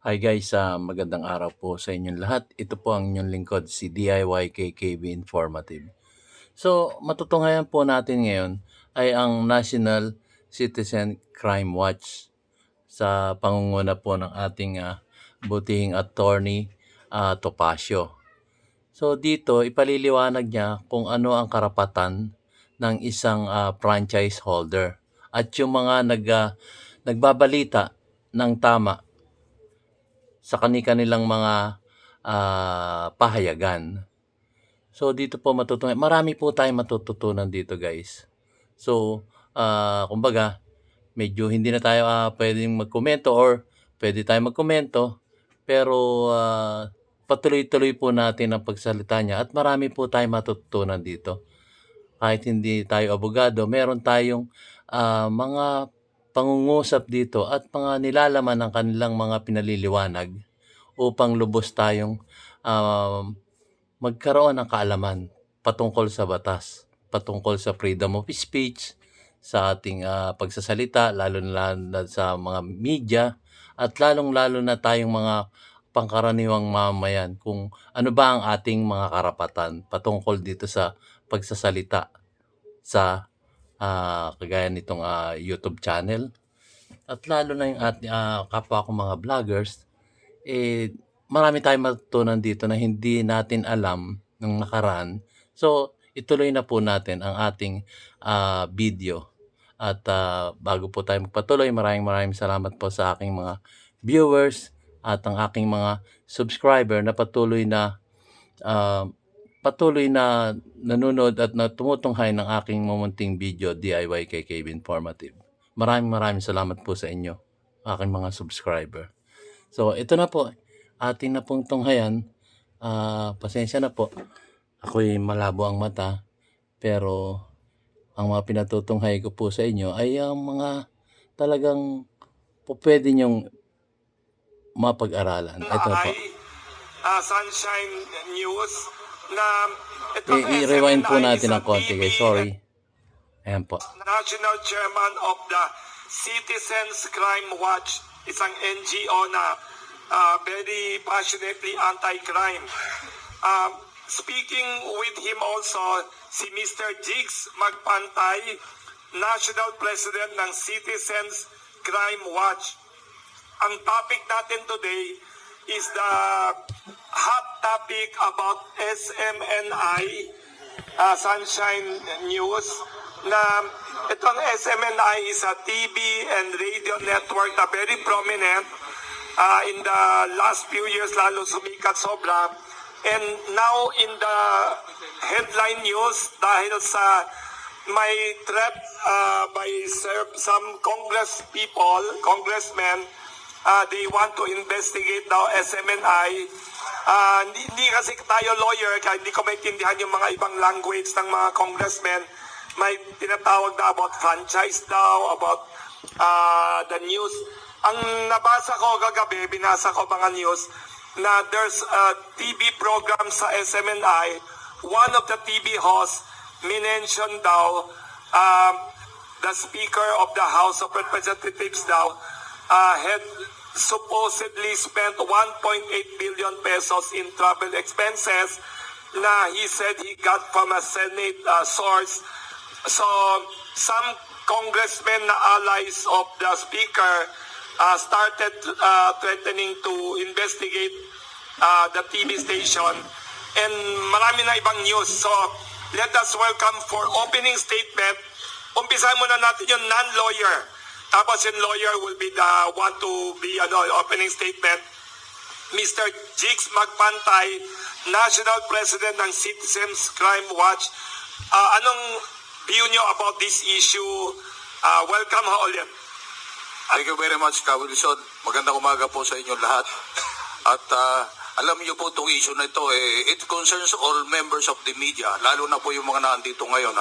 Hi guys, magandang araw po sa inyong lahat. Ito po ang inyong lingkod, si DIY KKB Informative. So, matutunghayan po natin ngayon ay ang National Citizen Crime Watch sa pangunguna po ng ating butihing attorney Topacio. So dito, ipaliliwanag niya kung ano ang karapatan ng isang franchise holder at yung mga nagbabalita ng tama sa kanilang mga pahayagan. So dito po matutunan, marami po tayong matututunan dito guys. So kumbaga, medyo hindi na tayo pwedeng magkomento or pwede tayong magkomento, pero patuloy-tuloy po natin ang pagsalita niya at marami po tayong matututunan dito. Kahit hindi tayo abogado, meron tayong mga pangungusap dito at mga nilalaman ng kanilang mga pinaliliwanag upang lubos tayong magkaroon ng kaalaman patungkol sa batas, patungkol sa freedom of speech, sa ating pagsasalita, lalo na sa mga media, at lalong-lalo na tayong mga pangkaraniwang mamayan kung ano ba ang ating mga karapatan patungkol dito sa pagsasalita sa kagaya nitong YouTube channel. At lalo na yung ating kapwa kong mga vloggers, marami tayong matutunan dito na hindi natin alam nung nakaraan. So, ituloy na po natin ang ating video. At bago po tayo magpatuloy, maraming salamat po sa aking mga viewers at ang aking mga subscriber na patuloy na nanonood at tumutunghay ng aking mamunting video DIY KKB Informative. Maraming salamat po sa inyo, aking mga subscriber. So, ito na po, ating na pong tunghayan. Pasensya na po, ako'y malabo ang mata, pero ang mga pinatutunghay ko po sa inyo ay ang mga talagang pwede nyong mapag-aralan. Ito po. Sunshine News na I-rewind po natin ng konti guys, sorry. Ayan po. National Chairman of the Citizens Crime Watch, isang NGO na very passionately anti-crime. Speaking with him also, si Mr. Jigs Magpantay, National President ng Citizens Crime Watch. Ang topic natin today is the hot topic about SMNI, Sunshine News, na itong SMNI is a TV and radio network na very prominent in the last few years, lalo sumikat sobra. And now in the headline news, dahil sa may threat by some congressmen, they want to investigate daw SMNI. Hindi kasi tayo lawyer, kaya hindi ko maintindihan yung mga ibang language ng mga congressmen. May tinatawag na about franchise daw, about the news. Ang nabasa ko kagabi, binasa ko mga news, na there's a TV program sa SMNI. One of the TV hosts minention daw the Speaker of the House of Representatives daw had supposedly spent 1.8 billion pesos in travel expenses na he said he got from a Senate source. So, some congressmen na allies of the Speaker started threatening to investigate the TV station, and marami na ibang news. So, let us welcome for opening statement. Umpisahan muna natin yung non-lawyer. Tapos yung lawyer will be the one to be opening statement. Mr. Jigs Magpantay, National President ng Citizens Crime Watch. Anong view nyo about this issue? Welcome ho ulit. Thank you very much, Wilson. Magandang umaga po sa inyo lahat. At alam niyo po itong issue na ito, it concerns all members of the media, lalo na po yung mga nandito ngayon.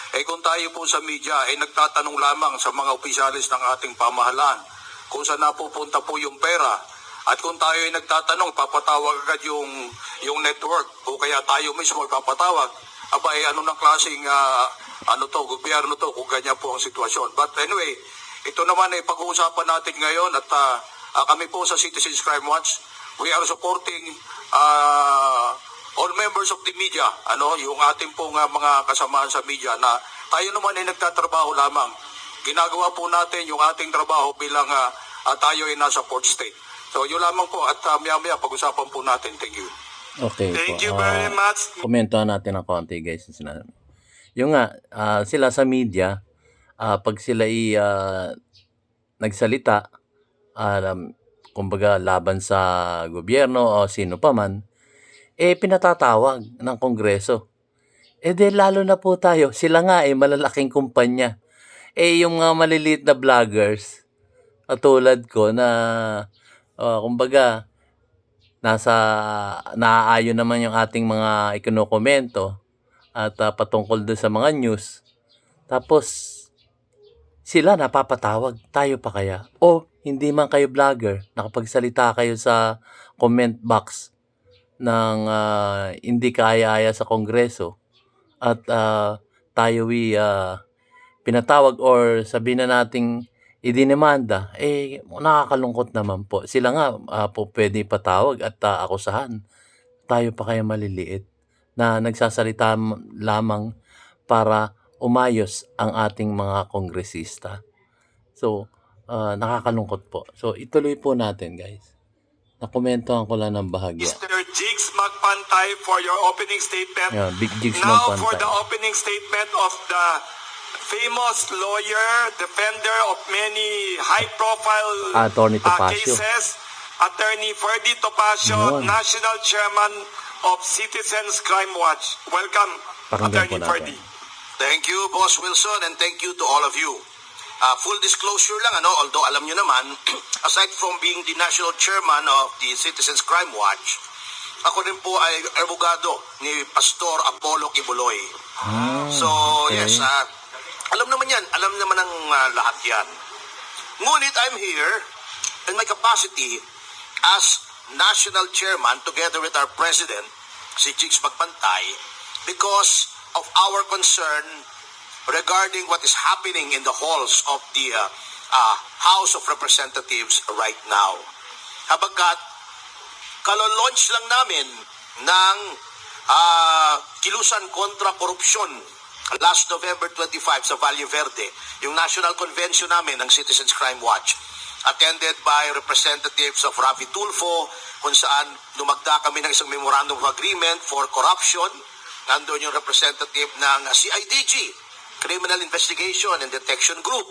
Kung tayo po sa media ay nagtatanong lamang sa mga opisyalis ng ating pamahalaan kung saan napupunta po yung pera, at kung tayo ay nagtatanong, papatawag agad yung network o kaya tayo mismo ipapatawag, ano ng klaseng gobyerno to kung ganyan po ang sitwasyon. But anyway, ito naman ay pag-uusapan natin ngayon at kami po sa Citizens Crime Watch, we are supporting all members of the media, yung ating pong mga kasamahan sa media na tayo naman ay nagtatrabaho lamang. Ginagawa po natin yung ating trabaho bilang tayo ay nasa port state. So yun lamang po at maya-maya pag-usapan po natin. Thank you. Okay Thank po. you very much. Komentuhan natin ng konti guys. Yung nga, sila sa media, pag sila nagsalita, kumbaga laban sa gobyerno o sino pa man, pinatatawag ng Kongreso. Di lalo na po tayo, sila nga malalaking kumpanya. Yung mga maliliit na vloggers, katulad ko na, kumbaga, naaayon naman yung ating mga ikinokomento at patungkol doon sa mga news. Tapos, sila napapatawag, tayo pa kaya? O hindi man kayo vlogger, nakapagsalita kayo sa comment box ng hindi kaaya-aya sa Kongreso at tayo'y pinatawag or sabihin na nating idinemanda, nakakalungkot naman po. Sila nga po pwede patawag at akusahan. Tayo pa kaya maliliit na nagsasalita lamang para umayos ang ating mga kongresista. So, nakakalungkot po. So, ituloy po natin, guys. Nakomentohan ko lang ng bahagya. Mr. Jigs Magpantay for your opening statement. Yeah, Big Jigs Now Magpantay. for the opening statement of the famous lawyer, defender of many high-profile Attorney Topacio. cases, Attorney Ferdy Topacio, Yun. National Chairman of Citizens Crime Watch. Welcome, Pakinggan po Attorney natin. Ferdy. Thank you, Boss Wilson, and thank you to all of you. Full disclosure lang, although alam nyo naman, aside from being the national chairman of the Citizens Crime Watch, ako rin po ay abogado ni Pastor Apollo Kibuloy. So, okay. yes, alam naman yan. Alam naman ng lahat yan. Ngunit I'm here in my capacity as national chairman together with our president, si Jigs Magpantay, because of our concern regarding what is happening in the halls of the House of Representatives right now. Habagkat, kalolaunch lang namin ng kilusan kontra korupsyon last November 25 sa Valle Verde, yung national convention namin ng Citizens Crime Watch, attended by representatives of Rafi Tulfo, kung saan lumagda kami ng isang memorandum of agreement for corruption. Nandun yung representative ng CIDG, Criminal Investigation and Detection Group,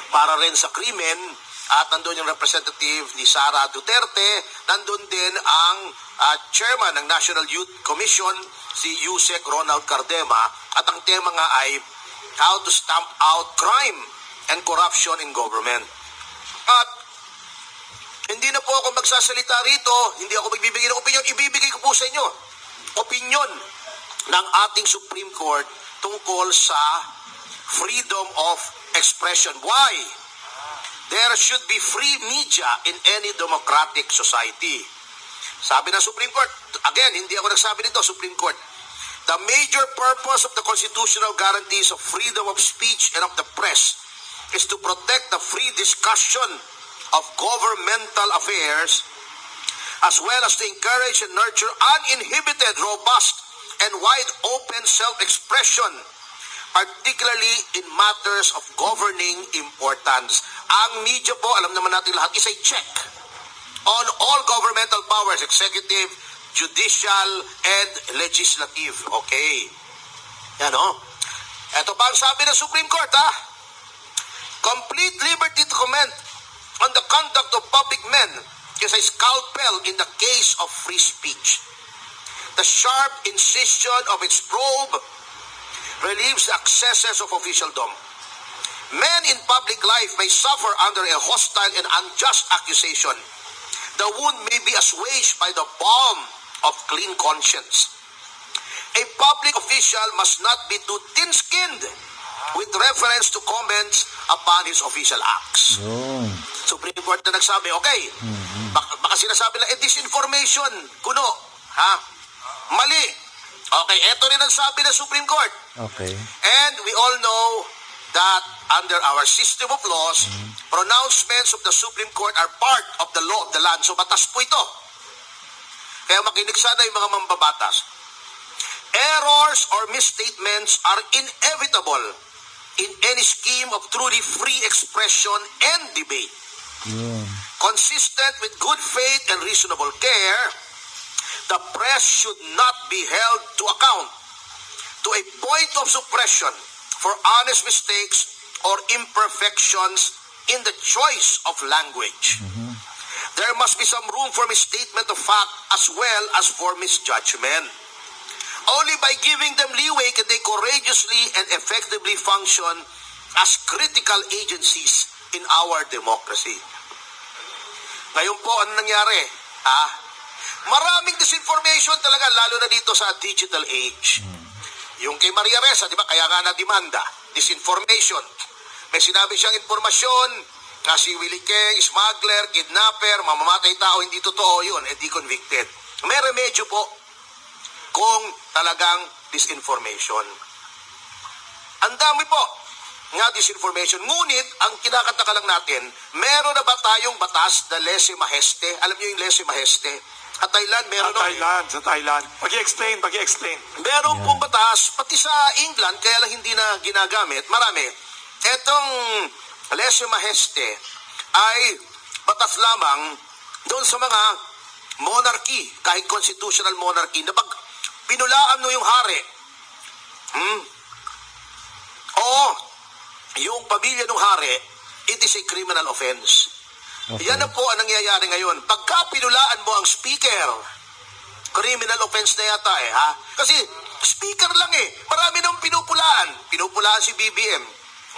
para rin sa krimen. At nandun yung representative ni Sara Duterte, nandun din ang chairman ng National Youth Commission, si Yusek Ronald Cardema, at ang tema nga ay how to stamp out crime and corruption in government. At hindi na po ako magsasalita rito, hindi ako magbibigay ng opinion, ibibigay ko po sa inyo opinion ng ating Supreme Court tungkol sa freedom of expression. Why? There should be free media in any democratic society. Sabi ng Supreme Court, again, hindi ako nagsabi nito, Supreme Court, the major purpose of the constitutional guarantees of freedom of speech and of the press is to protect the free discussion of governmental affairs as well as to encourage and nurture uninhibited, robust, and wide open self-expression, particularly in matters of governing importance. Ang media po, alam naman natin lahat, is a check on all governmental powers, executive, judicial, and legislative. Okay. Yan o. Ito pa ang sabi ng Supreme Court, complete liberty to comment on the conduct of public men is a scalpel in the case of free speech. The sharp incision of its probe relieves the excesses of officialdom. Men in public life may suffer under a hostile and unjust accusation. The wound may be assuaged by the balm of clean conscience. A public official must not be too thin-skinned with reference to comments upon his official acts. Yun. Supreme Court na nagsabi, okay, baka sinasabi lang, disinformation, kuno, Mali. Okay, eto rin ang sabi ng Supreme Court. Okay. And we all know that under our system of laws, pronouncements of the Supreme Court are part of the law of the land. So batas po ito. Kaya makinig sana yung mga mambabatas. Errors or misstatements are inevitable in any scheme of truly free expression and debate. Consistent with good faith and reasonable care, the press should not be held to account to a point of suppression for honest mistakes or imperfections in the choice of language. There must be some room for misstatement of fact as well as for misjudgment. Only by giving them leeway can they courageously and effectively function as critical agencies in our democracy. Ngayon po, ano nangyari? Maraming disinformation talaga, lalo na dito sa digital age. Yung kay Maria Ressa, di ba, kaya nga na-demanda, disinformation. May sinabi siyang informasyon na si Willie Keng, smuggler, kidnapper, mamamatay tao, hindi totoo yun, di convicted. May remedyo po kung talagang disinformation. Ang dami po nga disinformation. Ngunit, ang kinakataka lang natin, meron na ba tayong batas na lese maheste? Alam niyo yung lese maheste? At Thailand, meron Sa Thailand. Pag-i-explain. Meron pong batas, pati sa England, kaya lang hindi na ginagamit. Marami. Etong lese maheste ay batas lamang doon sa mga monarchy, kahit constitutional monarchy, na pag pinulaan mo yung hari, yung pamilya ng hari, it is a criminal offense. Okay. Yan na po ang nangyayari ngayon. Pagka pinulaan mo ang speaker, criminal offense na yata ha? Kasi speaker lang Marami nang pinupulaan. Pinupulaan si BBM.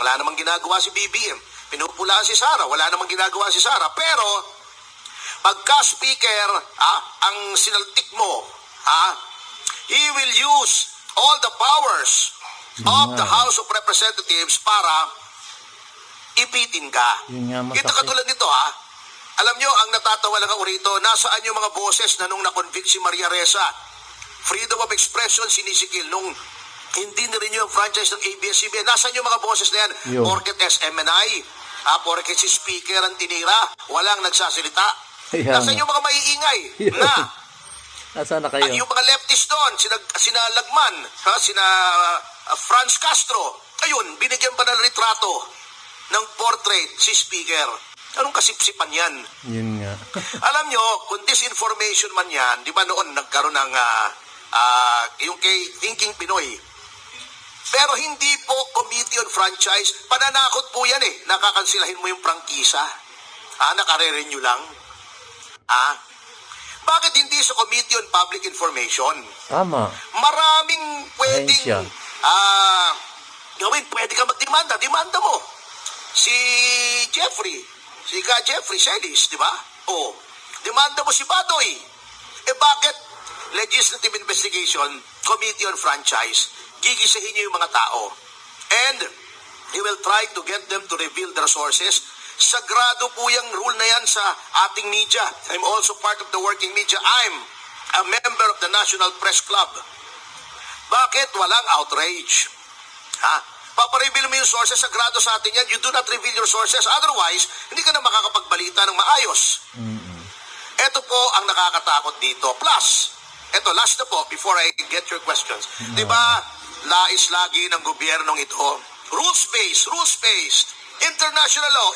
Wala namang ginagawa si BBM. Pinupulaan si Sara. Wala namang ginagawa si Sara. Pero, pagka speaker, ang sinaltik mo, he will use all the powers of the House of Representatives para ipitin ka. Ito katulad nito Alam nyo, ang natatawa lang ako rito, nasaan yung mga boses na nung na-convict si Maria Ressa? Freedom of expression, sinisikil. Nung hindi na rin yung franchise ng ABS-CBN, nasaan yung mga boses na yan? Porket SMNI, porket si speaker ang tinira, walang nagsasalita. Nasaan yung mga maiingay na Nasaan na kayo? At yung mga leftist doon, sina Lagman, sina Franz Castro, ayun, binigyan pa ng litrato ng portrait si speaker. Anong kasipsipan yan? Yun nga. Alam nyo, kung disinformation man yan, di ba noon nagkaroon ng yung kay Thinking Pinoy. Pero hindi po Committee on Franchise, pananakot po yan nakakansilahin mo yung prangkisa. Nakare-renew lang. Bakit hindi sa Committee on Public Information? Tama. Maraming pwedeng Ahensya. gawin. Pwede ka magdemanda. Demanda mo. Si Jeffrey Celis, di ba? Demanda mo si Badoy. Bakit? Legislative Investigation, Committee on Franchise, gigisahin niyo yung mga tao. And he will try to get them to reveal their sources. Sagrado po yung rule na yan sa ating media. I'm also part of the working media. I'm a member of the National Press Club. Bakit walang outrage? Papareveal mo yung sources, sagrado sa atin yan. You do not reveal your sources. Otherwise, hindi ka na makakapagbalita ng maayos. Ito po ang nakakatakot dito. Plus, ito, last na po, before I get your questions. Di ba, lais lagi ng gobyernong ito, rules-based, international law.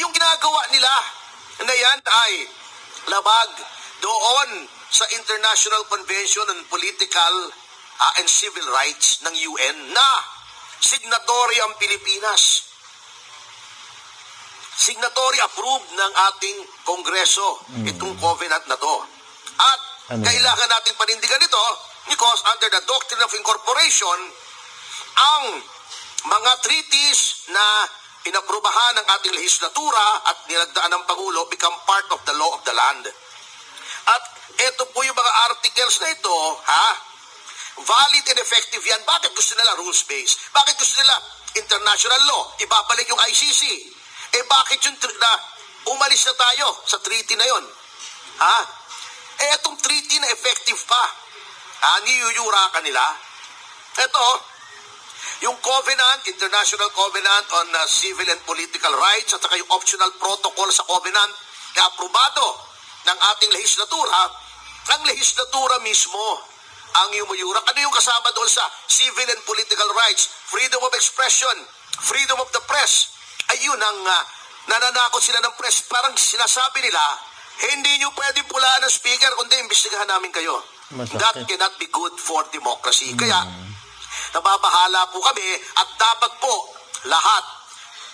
Yung ginagawa nila na yan ay labag doon sa International Convention on Political and Civil Rights ng UN na signatory ang Pilipinas. Signatory approved ng ating Kongreso itong covenant na to. At kailangan nating panindigan ito because under the doctrine of incorporation, ang mga treaties na inaprubahan ng ating legislatura at nilagdaan ng Pangulo become part of the law of the land. At ito po yung mga articles na ito, valid and effective yan. Bakit gusto nila rules-based? Bakit gusto nila international law? Ibabalik yung ICC. Bakit yung umalis na tayo sa treaty na yon? Itong treaty na effective pa. Niyuyura ka nila. Ito, Yung covenant, International Covenant on Civil and Political Rights at saka yung optional protocol sa covenant na aprobado ng ating lehislatura, ang lehislatura mismo ang yumuyurak. Ano yung kasama doon sa civil and political rights? Freedom of expression, freedom of the press. Ayun ang nananakot sila ng press. Parang sinasabi nila, hindi nyo pwedeng pulaan ng speaker, kundi imbestigahan namin kayo. Masakit. That cannot be good for democracy. Kaya, nababahala po kami at dapat po lahat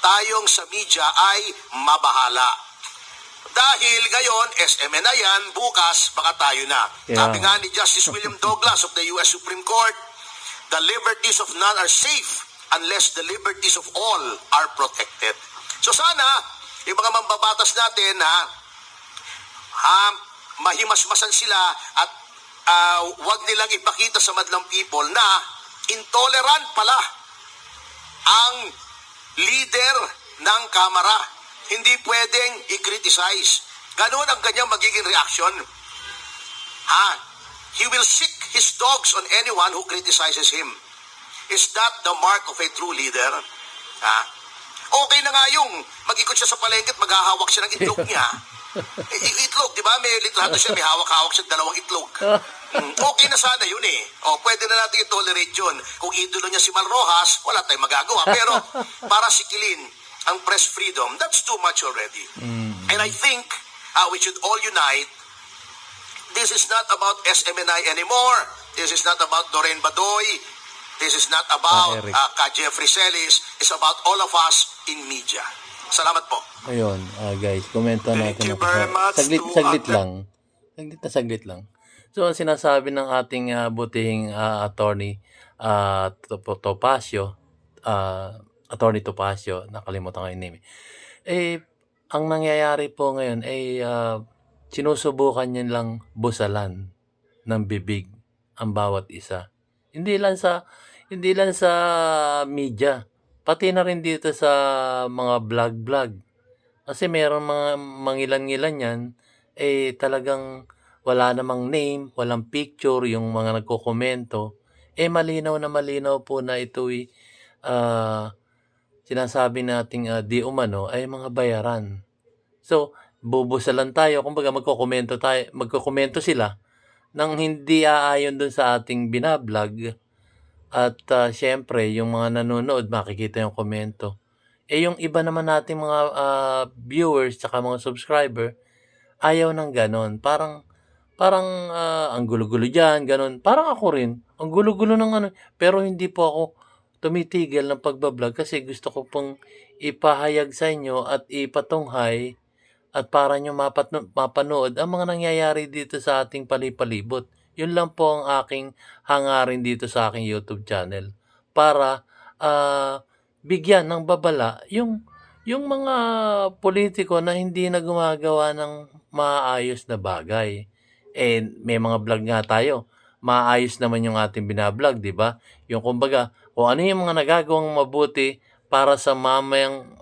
tayong sa media ay mabahala. Dahil ngayon, SMN na yan, bukas, baka tayo na. Yeah. Sabi nga ni Justice William Douglas of the U.S. Supreme Court, the liberties of none are safe unless the liberties of all are protected. So sana, yung mga mambabatas natin na mahimasmasan sila at wag nilang ipakita sa madlang people na intolerant pala ang leader ng Kamara. Hindi pwedeng i-criticize. Ganun ang kanyang magiging reaction. He will sick his dogs on anyone who criticizes him. Is that the mark of a true leader? Okay na nga yung mag-ikot siya sa palengke at maghahawak siya ng itlog niya. Itlog, di ba? May litrato siya, may hawak-hawak siya 2 itlog. Okay na sana yun eh. Pwede na natin i-tolerate yun. Kung idolo niya si Mal Rojas, wala tayong magagawa. Pero para sikilin ang press freedom, that's too much already. And I think we should all unite. This is not about SMNI anymore. This is not about Doreen Badoy. This is not about Eric. Jeffrey Celis. It's about all of us in media. Salamat po. Ayun, guys, komento Thank natin. you very much Saglit to lang. Saglit lang. So, ang sinasabi ng ating butihing attorney Topacio, Attorney Topacio, nakalimutan ko yung name. Ang nangyayari po ngayon ay sinusubukan niya lang busalan ng bibig ang bawat isa. Hindi lang sa media, pati na rin dito sa mga vlog. Kasi meron mga mangilan-ngilan yan, talagang wala namang name, walang picture, yung mga nagkokomento. Malinaw na malinaw po na ito'y sinasabi nating di umano ay mga bayaran. So, bubusalan tayo, kumbaga magkokomento sila nang hindi aayon dun sa ating binablog. At syempre, yung mga nanonood, makikita yung komento. Yung iba naman nating mga viewers tsaka mga subscriber, ayaw ng ganon. Parang ang gulo-gulo dyan, ganon. Parang ako rin, ang gulo-gulo ng ano. Pero hindi po ako tumitigil ng pagbablog kasi gusto ko pong ipahayag sa inyo at ipatunghay at para nyo mapanood ang mga nangyayari dito sa ating palipalibot. Yun lang po ang aking hangarin dito sa aking YouTube channel para bigyan ng babala yung mga politiko na hindi na gumagawa ng maayos na bagay. May mga vlog nga tayo. Maayos naman yung ating binablog, di ba? Yung kumbaga, kung ano yung mga nagagawang mabuti para sa mamayang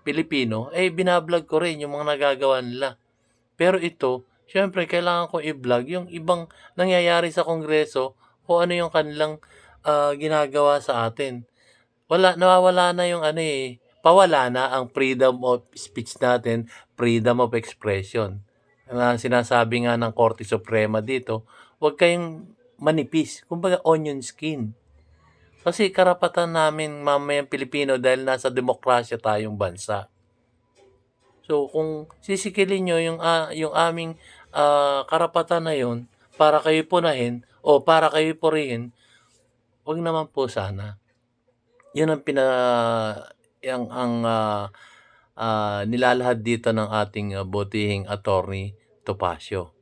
Pilipino, binablog ko rin yung mga nagagawa nila. Pero ito, syempre, kailangan ko i-vlog yung ibang nangyayari sa Kongreso o ano yung kanilang ginagawa sa atin. Nawawala na yung pawala na ang freedom of speech natin, freedom of expression. Sinasabi nga ng Korte Suprema dito, huwag kayong manipis, kumbaga onion skin. Kasi karapatan namin mamayang Pilipino dahil nasa demokrasya tayong bansa. So kung sisikilin nyo yung aming karapatan na yun para kayo punahin o para kayo purihin, wag naman po sana. Yun ang nilalahad dito ng ating butihing attorney Topacio.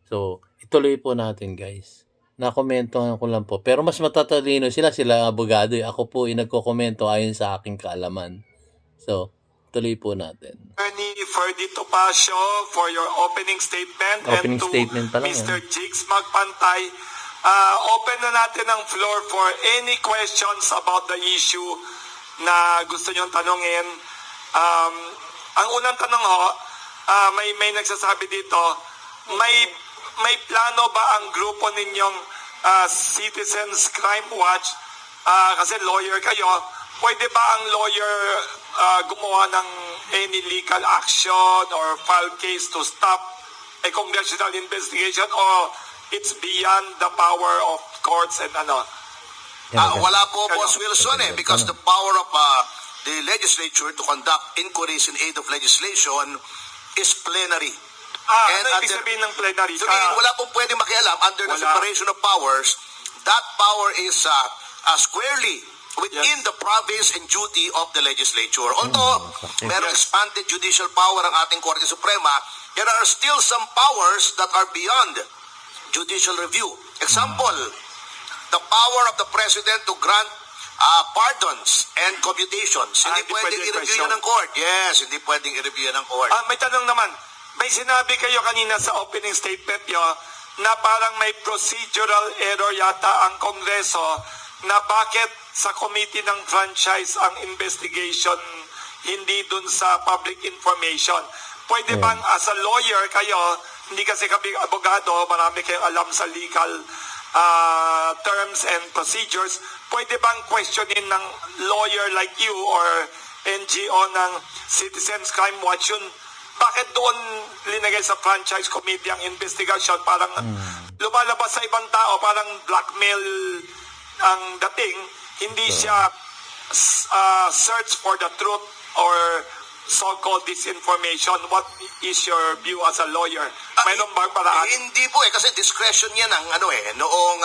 So ituloy po natin, guys. Nakomentohan ko lang po. Pero mas matatalino sila abogado. Ako po nagkokomento ayon sa aking kaalaman. So, tuloy po natin. Attorney Ferdy Topacio for your opening statement. Opening and to statement pa lang, Mr. Jigs Magpantay, open na natin ang floor for any questions about the issue na gusto nyong tanungin. Ang unang tanong may nagsasabi dito, may plano ba ang grupo ninyong Citizens Crime Watch kasi lawyer kayo, pwede ba ang lawyer gumawa ng any legal action or file case to stop a congressional investigation, or it's beyond the power of courts and ano? Wala po, Boss Wilson, because the power of the legislature to conduct inquiries in aid of legislation is plenary. Ano ibig sabihin ng plenary? Wala pong pwedeng makialam under the Wala. separation of powers. That power is squarely within the province and duty of the legislature. Although merong expanded judicial power ang ating Korte Suprema, there are still some powers that are beyond judicial review. Example, the power of the President to grant pardons and commutations. Hindi Hindi pwedeng pwedeng i-review question. yan ng court. Yes, hindi pwedeng i-review yan ng court. May tanong naman. May sinabi kayo kanina sa opening statement nyo na parang may procedural error yata ang Kongreso na bakit sa committee ng franchise ang investigation, hindi dun sa public information. Pwede bang as a lawyer kayo, hindi kasi kami abogado, marami kayong alam sa legal terms and procedures, pwede bang questionin ng lawyer like you or NGO ng Citizens Crime Watch yun? Bakit doon linagay sa franchise committee ang investigation? Parang lumalabas sa ibang tao, parang blackmail ang dating, hindi siya search for the truth or so-called disinformation. What is your view as a lawyer? Mayroon bang paraan? Hindi po kasi discretion yan ang noong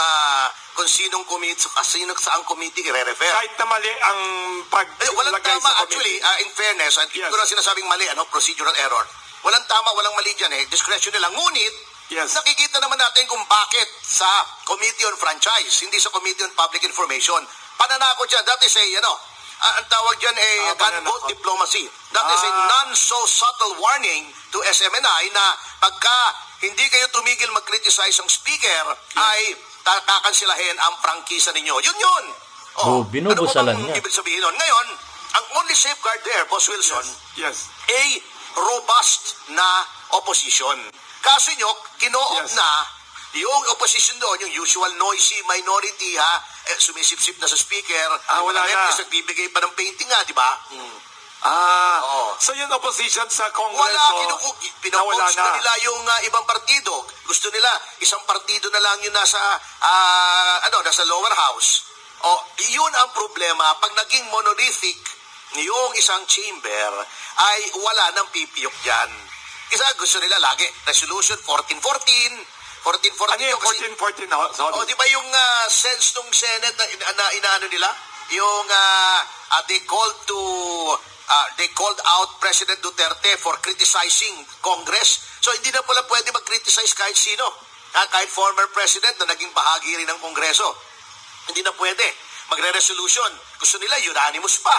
kung sinong committee, saang committee i-refer. Kahit na mali ang Walang paglagay tama sa actually, committee. in fairness, at Yes. ito na sinasabing mali, procedural error. Walang tama, walang mali dyan discretion nila. Ngunit, Yes. nakikita naman natin kung bakit sa Committee on Franchise, hindi sa Committee on Public Information. Pananako dyan, that is ang tawag dyan gunboat diplomacy. That is a non-so-subtle warning to SMNI na pagka hindi kayo tumigil mag-criticize ang speaker, ay kakansilahin ang prangkisa ninyo. Yun. Binubusalan ano po bang niya. ibig sabihin nun? Ngayon, ang only safeguard there, Boss Wilson, Yes. a robust na opposition. Kaso nyo, kinoob Yes. na yung opposition doon, yung usual noisy minority, sumisip-sip na sa speaker, Wala mga na. leftist, nagbibigay pa ng painting nga, di ba? Oo. So yung opposition sa Kongreso, Wala, nawala pinopost na na. nila yung ibang partido. Gusto nila, isang partido na lang yung nasa lower house. Yun ang problema. Pag naging monolithic yung isang chamber, ay wala nang pipiyok dyan. Kasi gusto nila lagi, resolution 1414, 1414. Ano yung 1414 na? Sorry. Di ba yung sense ng Senate na inaano nila? Yung they called out President Duterte for criticizing Congress. So hindi na pala pwede mag-criticize kahit sino. Kahit former president na naging bahagi rin ng Kongreso. Hindi na pwede. Magre-resolution. Gusto nila unanimous pa.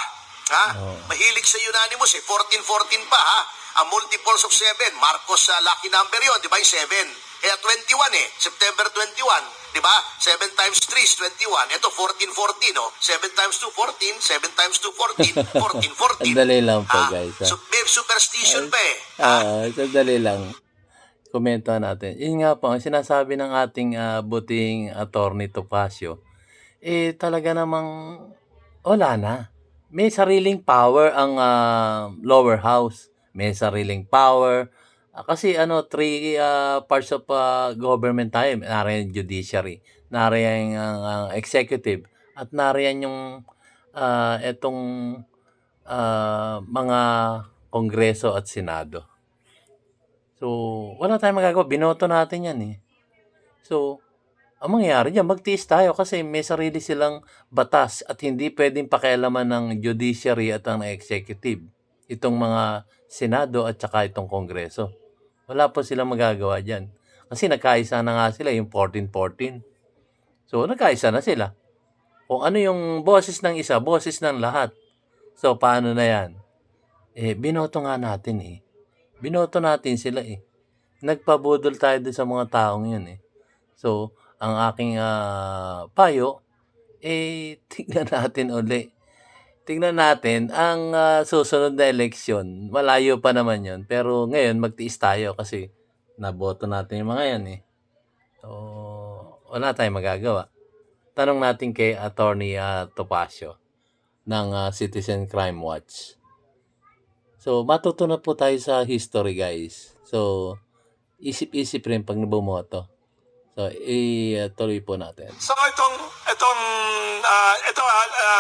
Mahilig sa unanimous 14-14 pa Ang multiples of 7, Marcos lucky number yon, di ba yung 7? Kaya 21 September 21, di ba? 7 times 3 is 21. Ito 14-14 7 times 2, 14. 7 times 2, 14. 14-14. Sandali lang po, guys. So, may superstition pa Sandali lang. Komento natin. Yun nga po, ang sinasabi ng ating buting attorney Topacio, talaga namang wala na. May sariling power ang lower house. May sariling power. Kasi 3 parts of government tayo. Nariyan judiciary, nariyan ang executive, at nariyan yung etong mga kongreso at senado. So, wala tayong magagawa. Binoto natin yan So, ang mangyayari dyan, magtiis tayo kasi may sarili silang batas at hindi pwedeng pakialaman ng judiciary at ang executive. Itong mga senado at saka itong kongreso. Wala po silang magagawa dyan. Kasi nagkaisa na nga sila, yung 14-14. So, nagkaisa na sila. Kung ano yung boses ng isa, boses ng lahat. So, paano na yan? Binoto nga natin Binoto natin sila Nagpabudol tayo doon sa mga taong yun So, ang aking payo, tignan natin uli. Tignan natin ang susunod na eleksyon. Malayo pa naman yun. Pero ngayon, magtiis tayo kasi naboto natin yung mga yan So, wala tayong magagawa. Tanong natin kay Attorney Topacio ng Citizen Crime Watch. So, matutunan po tayo sa history, guys. So, isip-isip rin pag nabumoto. So, ituloy po natin. So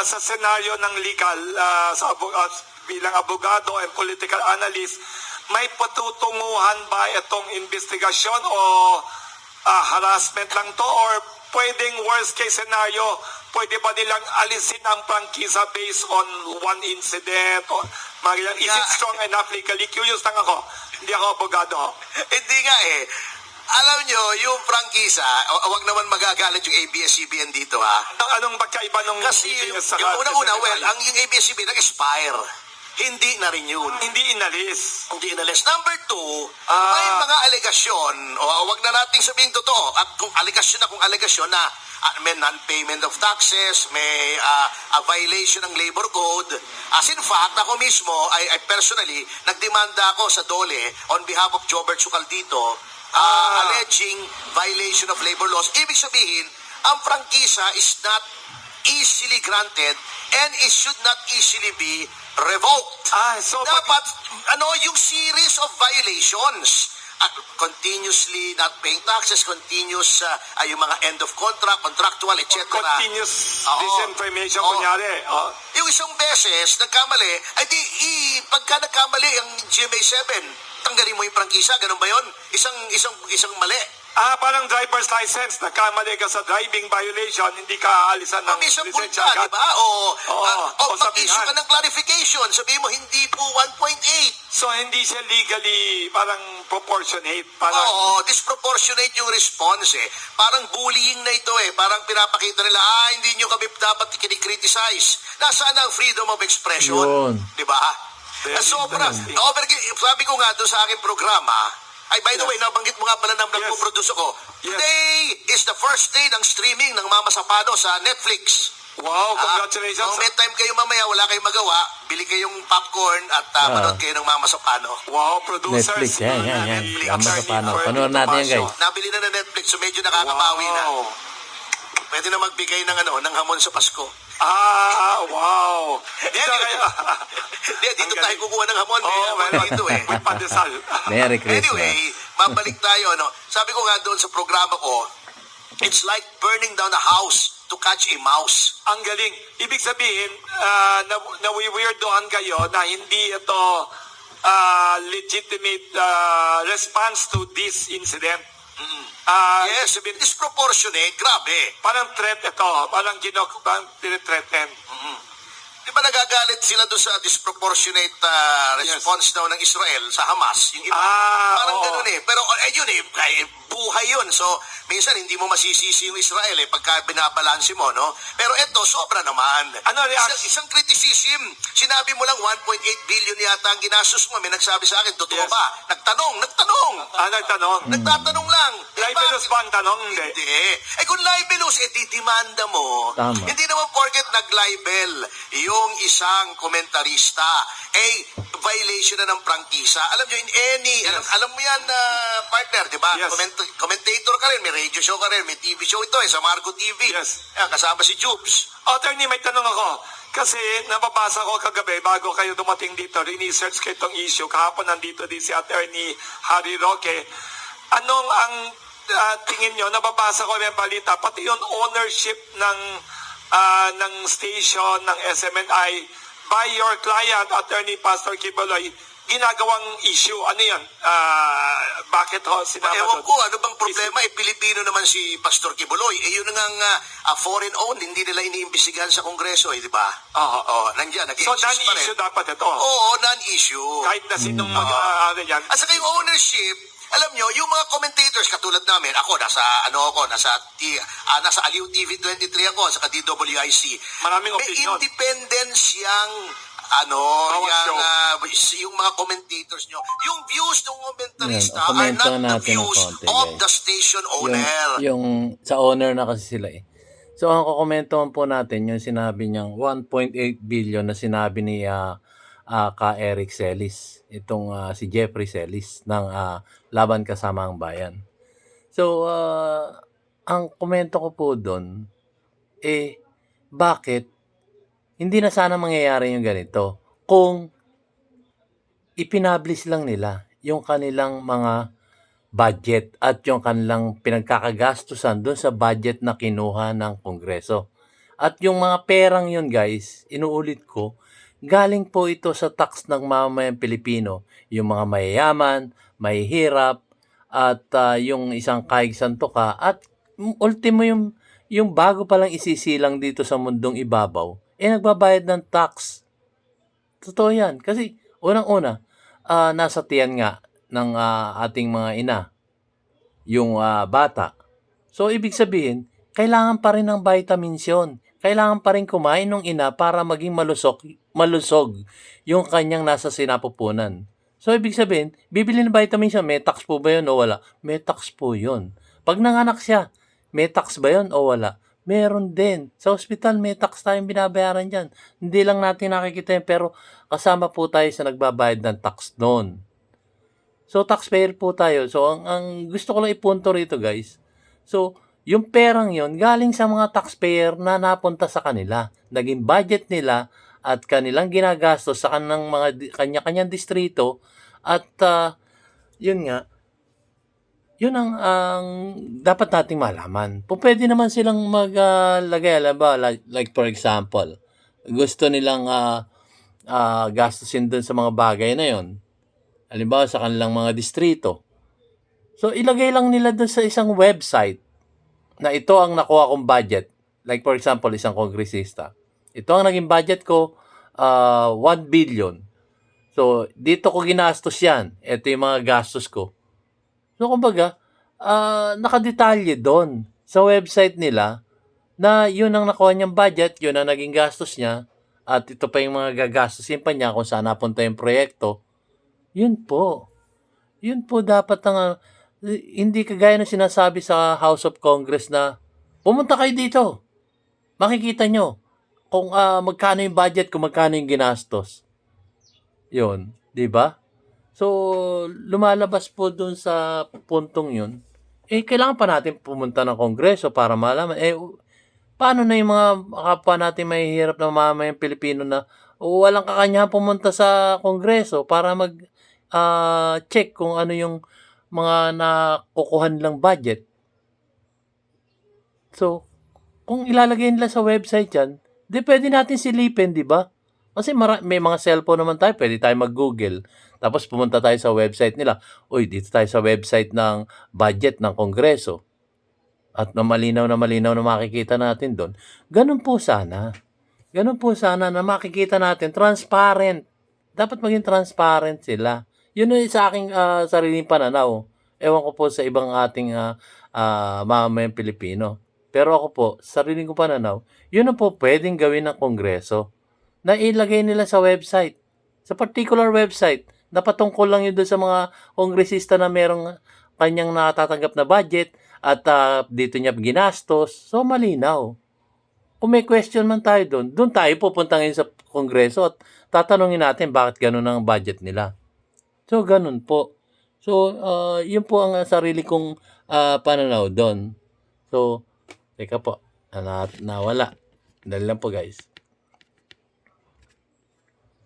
sa senaryo ng legal bilang abogado and political analyst, may patutunguhan ba itong investigasyon o harassment lang to, or pwedeng worst case scenario, pwede ba nilang alisin ang prangkisa based on one incident or is it strong enough legally? Curious lang ako. Hindi ako abogado. Hindi nga eh. Alam nyo, yung prangkisa, wag naman magagalit yung ABS-CBN dito ha. Anong magkaiba nung Kasi yung unang-una, ang yung ABS-CBN nag-expire. Hindi na rin yun. hindi inalis. Hindi inalis. Number two, may mga alegasyon, wag na nating sabihin totoo, at kung alegasyon na may non-payment of taxes, may a violation ng labor code. As in fact, ako mismo, I personally, nagdemanda ako sa DOLE on behalf of Jobert Sucaldito, alleging violation of labor laws. Ibig sabihin, ang prangkisa is not easily granted and it should not easily be revoked. So Dapat, yung series of violations, continuously not paying taxes, continuous, yung mga end of contract, contractual, etc. continuous Oo. disinformation, Oo. kunyari. Yung isang beses, nagkamali, ay pagka nagkamali ang GMA7, tanggalin mo yung prangkisa, ganun ba yun? Isang mali. Parang driver's license, nagkamali ka sa driving violation, hindi ka aalisan ng Minsan lisensya punta, agad. di ba? O mag-issue sabihan. ka ng clarification, sabihin mo, hindi po 1.8. So hindi siya legally parang proportionate. Parang, Disproportionate yung response eh. Parang bullying na ito eh. Parang pinapakita nila, hindi nyo kami dapat kinikriticize. Nasaan ang freedom of expression? Yun. Di ba? Very Sobra. interesting. Sabi ko nga doon sa aking programa, by the way, nabanggit mo nga pala nang nagpo-produce ako. Yes. Today is the first day ng streaming ng Mama Sapano sa Netflix. wow, congratulations. Kung may time kayo mamaya, wala kayong magawa, bili kayong popcorn at manood kayo ng Mama Sapano. Wow, producers. Netflix, yan. Netflix. Tama sa paano. Attorney Panood natin yan, Topacio. guys. Nabili na ng Netflix, so medyo nakakabawi na. Wow. Pwede na magbigay ng ng hamon sa Pasko. Wow. Dito Anyway. kayo. Dito Ang tayo galing. kukuha ng hamon. Meron Dito eh. With pandesal. Merry Christmas. Anyway, mabalik tayo. Sabi ko nga doon sa programa ko, it's like burning down a house to catch a mouse. Ang galing. Ibig sabihin, nawiweirdohan kayo na hindi ito legitimate response to this incident. Yes, disproportionate, grabe. Parang threat ito. Parang tinithreaten. Di ba nagagalit sila doon sa disproportionate response daw ng Israel sa Hamas? Yung iba, parang oo. ganun eh. Pero yun eh, buhay yun. So, minsan hindi mo masisisi yung Israel pagka binabalanse mo, no? Pero eto, sobra naman. Ano reaction? Isang criticism. Sinabi mo lang 1.8 billion yata ang ginastos mo. May nagsabi sa akin, totoo Yes. ba? Nagtanong. Nagtanong. Nagtatanong lang. Libelous ba ang tanong? Hindi. Hindi. Kung libelous, didimanda mo. Tama. Hindi naman porket nag-libel yung isang komentarista, violation na ng prangkisa. Alam nyo, in any, alam mo yan, partner, di ba? Yes. Commentator ka rin, may radio show ka rin, may TV show ito, sa Marco TV. Yes. Yan, kasama si Jubes. Attorney, may tanong ako. Kasi nababasa ko kagabi bago kayo dumating dito, research ko itong issue. Kahapon nandito din si Attorney Harry Roque. Anong ang tingin nyo? Nababasa ko yung balita, pati yung ownership ng station ng SMNI by your client, Attorney Pastor Kibuloy, ginagawang issue. Ano yan? Bakit ho sinama Ewan doon? ko, ano bang problema? Pilipino naman si Pastor Kibuloy. Yun nga foreign-owned, hindi nila iniimbestigahan sa Kongreso, di ba? Oo. Nandiyan, So, nag-exist pa rin. non-issue dapat ito. Oo, non-issue. Kahit na sinong mag-aaral yan. At saka yung ownership, alam nyo, yung mga commentators katulad namin, ako nasa Aliw TV 23 ako, sa DWIC. Maraming May opinion. independence yung yung mga commentators nyo. Yung views ng komentarista Yan, are komento not the natin ng views konti, of guys. the station owner. Yung sa owner na kasi sila eh. So, ang kukomentohan po natin, yung sinabi niyang 1.8 billion na sinabi ni ka Eric Celis. Itong si Jeffrey Celis ng Laban Kasama ang Bayan. So, ang komento ko po doon, bakit hindi na sana mangyayari yung ganito kung ipinablish lang nila yung kanilang mga budget at yung kanilang pinagkakagastusan do'n sa budget na kinuha ng Kongreso. At yung mga perang yun guys, inuulit ko, galing po ito sa tax ng mamamayang Pilipino. Yung mga mayayaman, mahihirap, at yung isang kahig santoka, at ultimo yung bago palang isisilang dito sa mundong ibabaw, nagbabayad ng tax. Totoo yan. Kasi unang-una, nasa tiyan nga ng ating mga ina, yung bata. So, ibig sabihin, kailangan pa rin ng vitamins yun. Kailangan pa rin kumain ng ina para maging malusog yung kanyang nasa sinapupunan. So, ibig sabihin, bibili ng vitamins siya, may tax po ba yun o wala? May tax po yun. Pag nanganak siya, may tax ba yun o wala? Meron din. Sa ospital, may tax tayong binabayaran dyan. Hindi lang natin nakikita yun, pero kasama po tayo sa nagbabayad ng tax noon. So, taxpayer po tayo. So, ang gusto ko lang ipunto rito, guys. So, yung perang yon galing sa mga taxpayer na napunta sa kanila. Naging budget nila at kanilang ginagastos sa kanang mga kanya-kanyang distrito. At, yun nga, yun ang dapat nating malaman. Pwede naman silang maglagay, alam ba, like for example, gusto nilang gastusin dun sa mga bagay na yon. Halimbawa sa kanilang mga distrito. So, ilagay lang nila dun sa isang website na ito ang nakuha kong budget. Like for example, isang kongresista. Ito ang naging budget ko, 1 billion. So, dito ko ginastos yan. Ito yung mga gastos ko. So, kumbaga, nakadetalye doon sa website nila na yun ang nakuha niyang budget, yun ang naging gastos niya, at ito pa yung mga gagastusin pa niya kung saan napunta yung proyekto. Yun po. Yun po dapat ang, hindi kagaya na sinasabi sa House of Congress na, pumunta kayo dito. Makikita nyo kung magkano yung budget, kung magkano yung ginastos. Yun. Di ba? So, lumalabas po dun sa puntong yun, kailangan pa natin pumunta ng Kongreso para malaman. Paano na yung mga kapwa natin mahihirap na mamamayang Pilipino na walang kakanyahan pumunta sa Kongreso para check kung ano yung mga nakukuhan lang budget. So, kung ilalagay nila sa website yan, di pwede natin silipin, di ba? Kasi may mga cellphone naman tayo, pwede tayo mag-Google. Tapos pumunta tayo sa website nila. Uy, dito tayo sa website ng budget ng Kongreso. At na malinaw na makikita natin doon. Ganun po sana. Ganun po sana na makikita natin. Transparent. Dapat maging transparent sila. Yun yung sa aking sariling pananaw. Ewan ko po sa ibang ating mamamayang Pilipino. Pero ako po, sariling ko pananaw, yun ang po pwedeng gawin ng Kongreso. Na ilagay nila sa website. Sa particular website. Na patungkol lang yun doon sa mga kongresista na merong kanyang natatanggap na budget at dito niya ginastos. So, malinaw. Kung may question man tayo doon tayo pupunta ngayon sa Kongreso at tatanungin natin bakit ganun ang budget nila. So, ganun po. So, yun po ang sarili kong pananaw doon. So, teka po, nawala. Dali lang po guys.